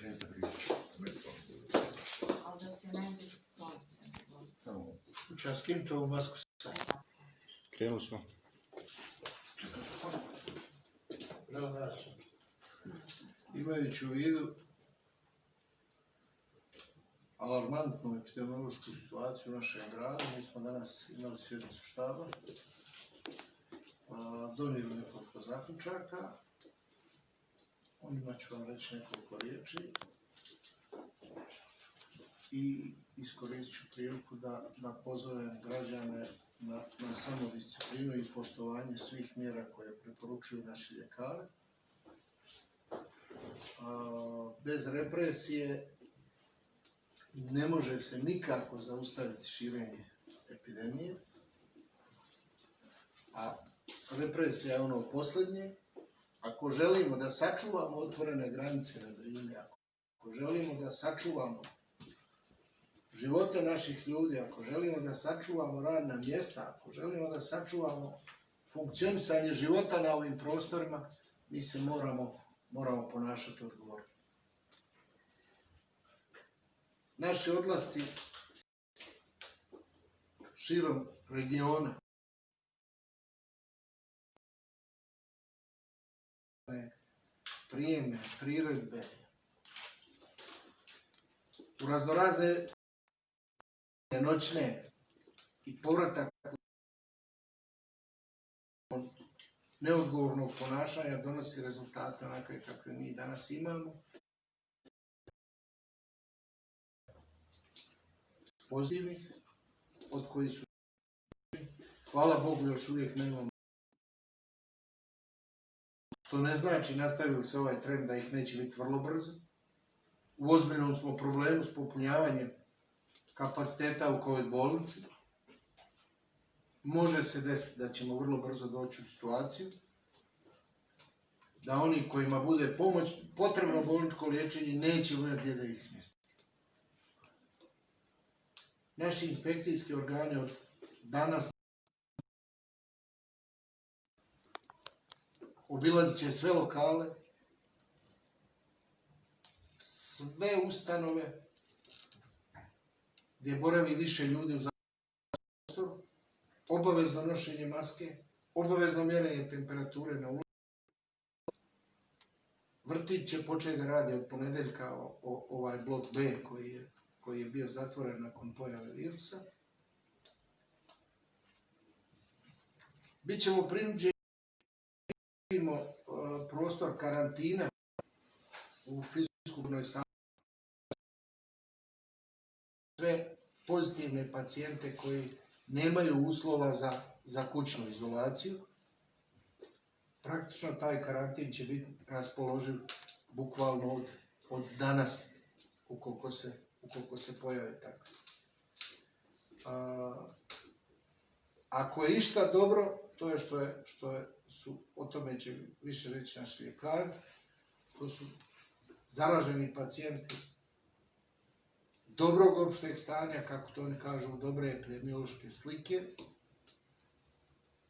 početak ići. Ali da se ne bi sklonice. Ča skim to u masku sad? Krenuli smo. Imajući u vidu alarmantnu epidemiološku situaciju u našem gradu, mi smo danas imali sjednicu štaba, donijeli nekoliko zaključaka. O njima ću vam reći nekoliko riječi i iskoristit ću priliku da pozovem građane na samodisciplinu i poštovanje svih mjera koje preporučuju naši ljekari. Bez represije ne može se nikako zaustaviti širenje epidemije, a represija je ono posljednje. Ako želimo da sačuvamo otvorene granice na Drini, ako želimo da sačuvamo živote naših ljudi, ako želimo da sačuvamo radna mjesta, ako želimo da sačuvamo funkcionisanje života na ovim prostorima, mi se moramo ponašati odgovorno. Naši odlasci širom regiona, prijeme, priredbe, u raznorazne noćne i povratak neodgovornog ponašanja donosi rezultate onakve kakve mi danas imamo. Pozitivnih, od kojih su, hvala Bogu, još uvijek nemamo. To ne znači nastavili se ovaj trend da ih neće biti vrlo brzo. U ozbiljnom smo problemu s popunjavanjem kapaciteta u COVID bolnici. Može se desiti da ćemo vrlo brzo doći u situaciju da oni kojima bude potrebno bolničko liječenje neće imati gdje da ih smjesti. Naši inspekcijski organi od danas obilazit će sve lokale, sve ustanove gdje boravi više ljudi u prostoru, obavezno nošenje maske, obavezno mjerenje temperature na ulici. Vrtić će početi da radi od ponedeljka ovaj blok B koji je bio zatvoren nakon pojave virusa. Bićemo prinuđeni da imamo prostor karantina u fizičkoj sali sve pozitivne pacijente koji nemaju uslova za kućnu izolaciju. Praktično taj karantin će biti raspoloživ bukvalno od danas, ukoliko se pojave tako. Ako je išta dobro, to je o tome će više reći naši ljekari, to su zaraženi pacijenti dobrog opšteg stanja, kako to oni kažu, dobre epidemiološke slike,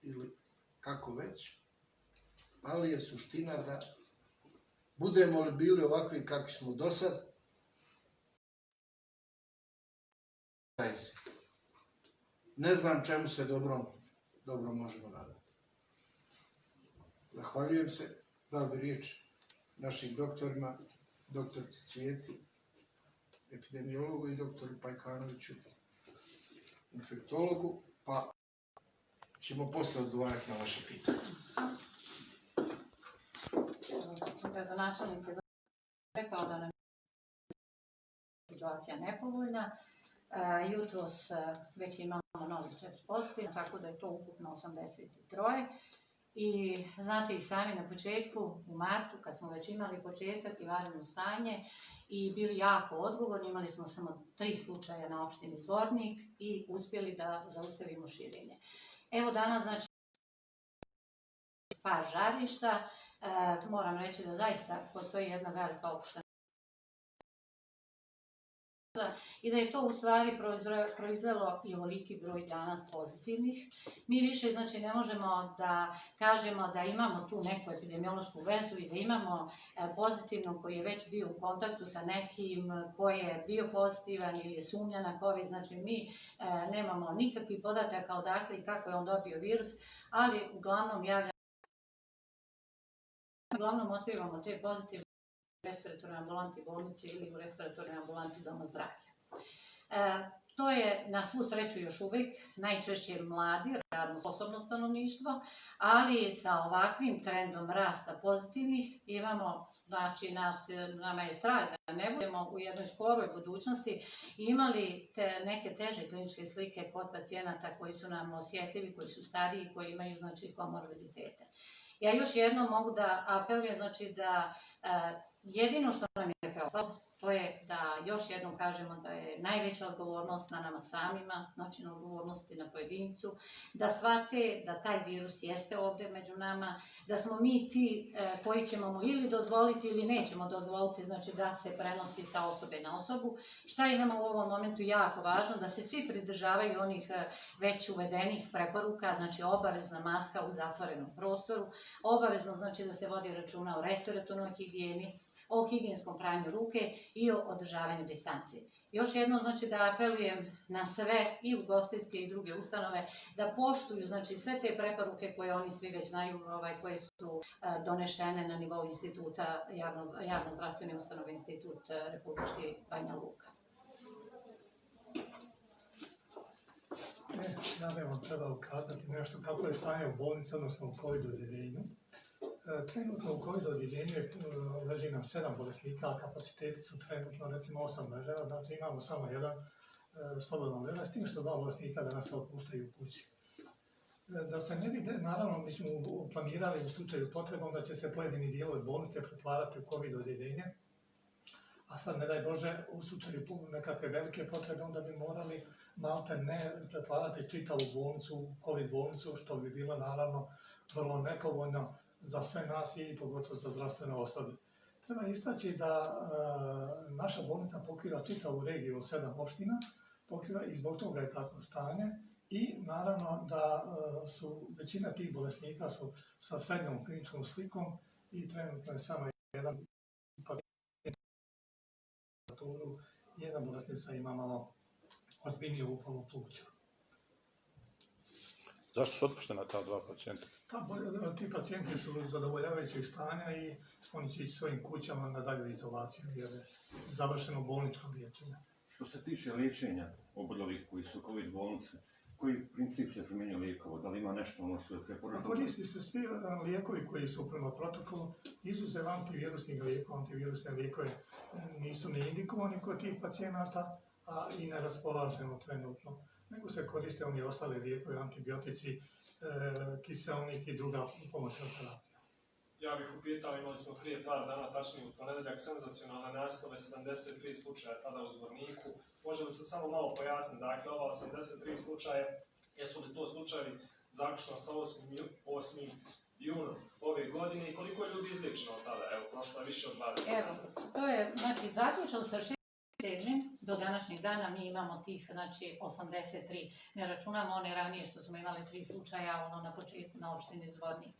ili kako već, ali je suština da budemo li bili ovakvi kakvi smo do sad, ne znam čemu se dobro možemo nadati. Zahvaljujem se, dao bi riječ našim doktorima, doktorici Cvijeti, epidemiologu, i doktoru Pajkanoviću, infektologu, pa ćemo poslije odgovarati na vaše pitanje. Gradonačelnik je rekao da nam je situacija nepovoljna. Jutros već imamo novih 4 pozitivna, tako da je to ukupno 83. I znate i sami na početku, u martu, kad smo već imali početak i vanredno stanje i bili jako odgovorni, imali smo samo 3 slučaja na opštini Zvornik i uspjeli da zaustavimo širenje. Evo danas, znači, par žarišta. Moram reći da zaista postoji jedna velika opuštenost i da je to u stvari proizvelo i ovoliki broj danas pozitivnih. Mi više znači ne možemo da kažemo da imamo tu neku epidemiološku vezu i da imamo pozitivnog koji je već bio u kontaktu sa nekim koji je bio pozitivan ili je sumnja na COVID. Znači mi nemamo nikakvih podataka odakle i kako je on dobio virus, ali uglavnom otkrivamo te pozitivne u respiratornoj ambulanti bolnice ili u respiratornoj ambulanti doma zdravlja. To je na svu sreću još uvijek najčešće mladi, radno sposobno stanovništvo, ali sa ovakvim trendom rasta pozitivnih imamo, znači nama je strah da ne budemo u jednoj skoroj budućnosti imali neke teže kliničke slike kod pacijenata koji su nam osjetljivi, koji su stariji, koji imaju znači komorbiditete. Ja još jednom mogu da apelujem, znači da jedino što nam je preostalo, to je da još jednom kažemo da je najveća odgovornost na nama samima, znači na odgovornosti na pojedincu, da shvate da taj virus jeste ovdje među nama, da smo mi ti koji ćemo mu ili dozvoliti ili nećemo dozvoliti, znači da se prenosi sa osobe na osobu. Šta je nama u ovom momentu jako važno? Da se svi pridržavaju onih već uvedenih preporuka, znači obavezna maska u zatvorenom prostoru, obavezno znači da se vodi računa o respiratornoj higijeni, o higijenskom pranju ruke i o održavanju distancije. Još jednom znači da apelujem na sve i ugostiteljske i druge ustanove da poštuju znači sve te preporuke koje oni svi već znaju, koje su donešene na nivou instituta javno zdravstvene ustanove Institut Republički Banja Luka. Ja bih vam trebao ukazati nešto kako je stanje u bolnici, odnosno u COVID odjeljenju. Trenutno u COVID odjeljenju leži nam 7 bolesnika, a kapaciteti su trenutno recimo 8 leževa, znači imamo samo jedan slobodan ležaj, s tim što 2 bolesnika danas se otpuštaju u kući. Da se ne bi, naravno, mi smo planirali u slučaju potrebom da će se pojedini dijelovi bolnice pretvarati u COVID odjeljenje, a sad ne daj Bože u slučaju nekakve velike potrebe onda bi morali malte ne pretvarati čitavu bolnicu u COVID bolnicu, što bi bilo naravno vrlo nepovoljno za sve nas i pogotovo za zdravstveno osoblje. Treba istaći da naša bolnica pokriva čitavu regiju od 7 opština, pokriva i zbog toga je takvo stanje i naravno da su većina tih bolesnika su sa srednjom kliničkom slikom i trenutno je samo jedan pacijent i jedna bolesnica ima malo ozbiljniju upalu pluća. Zašto su otpuštena ta 2 pacijenta? Ti pacijenti su zadovoljavajućeg stanja i oni će ići svojim kućama na dalju izolaciju jer je završeno bolničko liječenje. Što se tiče liječenja oboljelih koji su COVID bolnice, koji princip se primjenjuje lijekova? Da li ima nešto ono što je preporučeno? Koristi se svi lijekovi koji su prema protokolu, izuzev antivirusnih lijekova. Antivirusne lijekove nisu ne indikovani kod tih pacijenata, a i ne raspolažemo trenutno. Nego se koriste oni ostali lijekovi, antibiotici, kiselnik i druga pomoćna terapija. Ja bih upitao, imali smo prije par dana, tačnije u ponedeljak, senzacionalne naslove, 73 slučaja tada u Zvorniku. Može li se samo malo pojasniti, dakle, ova 83 slučaje, jesu li to slučajevi zaključno sa 8. junom ove godine i koliko je ljudi izliječeno od tada? Evo, prošlo je više od 20 Evo, to je, znači, zaključno sa 6. do današnjeg dana mi imamo tih, znači, 83. Ne računamo one ranije što smo imali 3 slučaja, ono na početku na opštini Zvornik.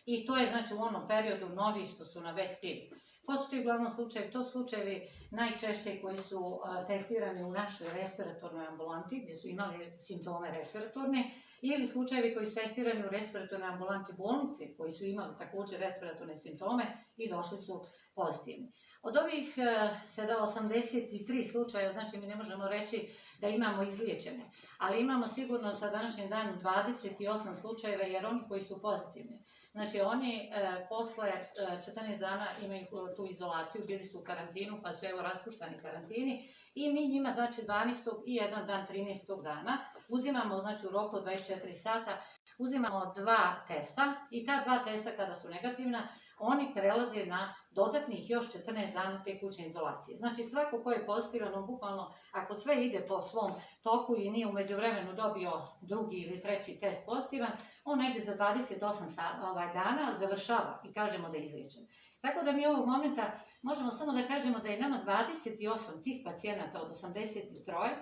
I to je, znači, u onom periodu novi što su na već stigli. Ko su ti uglavnom slučajevi? To su slučajevi najčešće koji su testirani u našoj respiratornoj ambulanti, gdje su imali simptome respiratorne, ili slučajevi koji su testirani u respiratornoj ambulanti bolnice, koji su imali također respiratorne simptome i došli su pozitivni. Od ovih 83 slučaja, znači mi ne možemo reći da imamo izliječene, ali imamo sigurno sa današnjim danom 28 slučajeva jer oni koji su pozitivni. Znači oni posle 14 dana imaju tu izolaciju, bili su u karantinu pa su evo raspuštani karantini i mi njima znači 12. i jedan dan 13. dana uzimamo znači u roku od 24 sata uzimamo 2 testa i ta 2 testa kada su negativna oni prelaze na dodatnih još 14 dana te kućne izolacije. Znači svako ko je pozitivan, on bukvalno ako sve ide po svom toku i nije u međuvremenu dobio drugi ili treći test pozitivan, on negdje za 28 dana završava i kažemo da je izliječen. Tako da mi ovog momenta možemo samo da kažemo da je nama 28 tih pacijenata od 83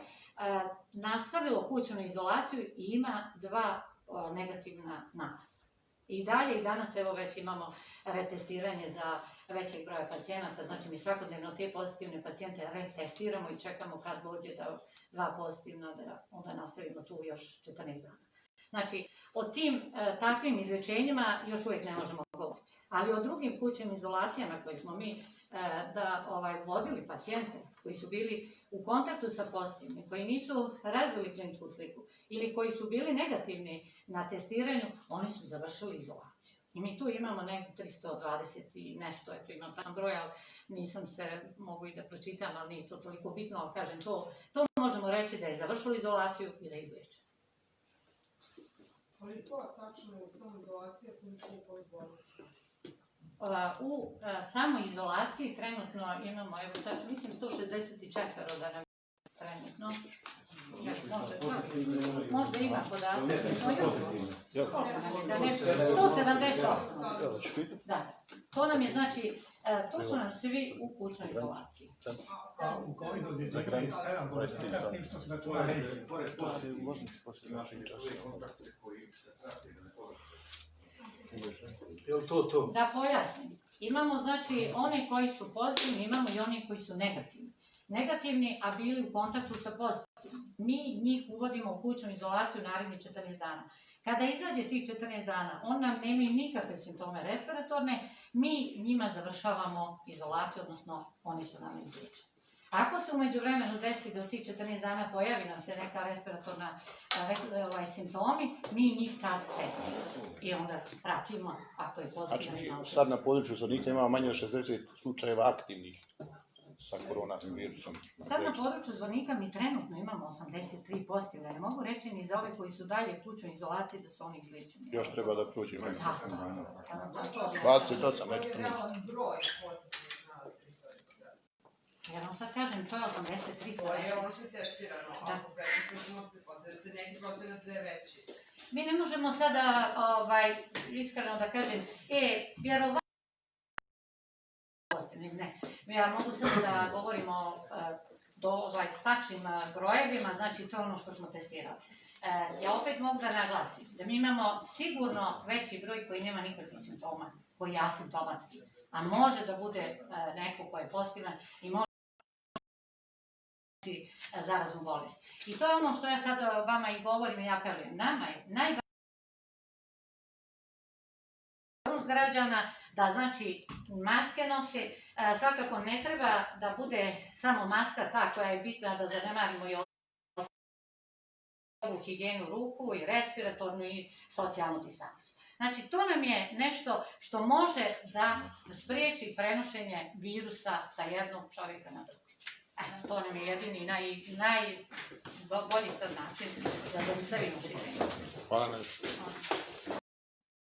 nastavilo kućnu izolaciju i ima 2 negativna nalaza. I dalje i danas evo već imamo retestiranje za većeg broja pacijenata, znači mi svakodnevno te pozitivne pacijente retestiramo i čekamo kad dođe da 2 pozitivna, da onda nastavimo tu još 14 dana. Znači, o tim takvim izlječenjima još uvijek ne možemo govoriti. Ali o drugim kućnim izolacijama koje smo mi vodili pacijente koji su bili u kontaktu sa pozitivnim, koji nisu razvili kliničku sliku ili koji su bili negativni na testiranju, oni su završili izolaciju. I mi tu imamo nekako 320 i nešto, eto imam tam broj, ali nisam se mogu i da pročitam, ali nije to toliko bitno, ali kažem, to možemo reći da je završilo izolaciju i da je izliječeno. Ali to tačno je u samoizolaciji, koliko u kojoj bolesti? U samoizolaciji trenutno imamo, evo sad mislim 164 da nam trenutno. Možda ima podatak. 178. Da. To nam je znači, to su nam svi u kućnoj izolaciji. A u COVID-19 je 7 bolesnika s tim što se računa regije. Je li to? Da pojasnim. Imamo znači one koji su pozitivni, imamo i one koji su negativni. Negativni, a bili u kontaktu sa pozitivnim. Mi njih uvodimo u kućnu izolaciju narednih 14 dana. Kada izađe tih 14 dana, on nam nemaju nikakve simptome respiratorne, mi njima završavamo izolaciju, odnosno oni su nam izliječeni. Ako se u međuvremenu desi da u tih 14 dana pojavi nam se neka respiratorna simptomi, mi njih tad testiramo i onda pratimo ako je pozitivno. Znači, sad na području Zvornika ima manje od 60 slučajeva aktivnih sa koronavirusom. Sad na području Zvornika mi trenutno imamo 83 pozitivne. Ne mogu reći ni za ove koji su dalje u kućnoj izolaciji da su oni izliječeni. Još treba da prođe. 28, nećete realan broj pozitivnih na teritoriji. Ja vam sad kažem, to je 83 To je ono što je testirano, ako predstavljamo se možete postaviti da se neki procenat da je veći. Mi ne možemo sada, iskreno da kažem, vjerovatno pozitivnih, ne. Ja mogu sad da govorimo do tačnim brojevima, znači to je ono što smo testirali. Ja opet mogu da naglasim da mi imamo sigurno veći broj koji nema nikakvih simptoma, koji je asimptomatski, a može da bude neko ko je pozitivan i može zaraznu bolest. I to je ono što ja sad vama i govorim i apelujem. Nama je najvažnije građana da znači maske nose, svakako ne treba da bude samo maska ta koja je bitna da zanemarimo i ovu higijenu ruku i respiratornu i socijalnu distancu. Znači to nam je nešto što može da spriječi prenošenje virusa sa jednog čovjeka na drugi. To nam je jedini i najbolji sad način da zaustavimo širenje. Hvala najviše.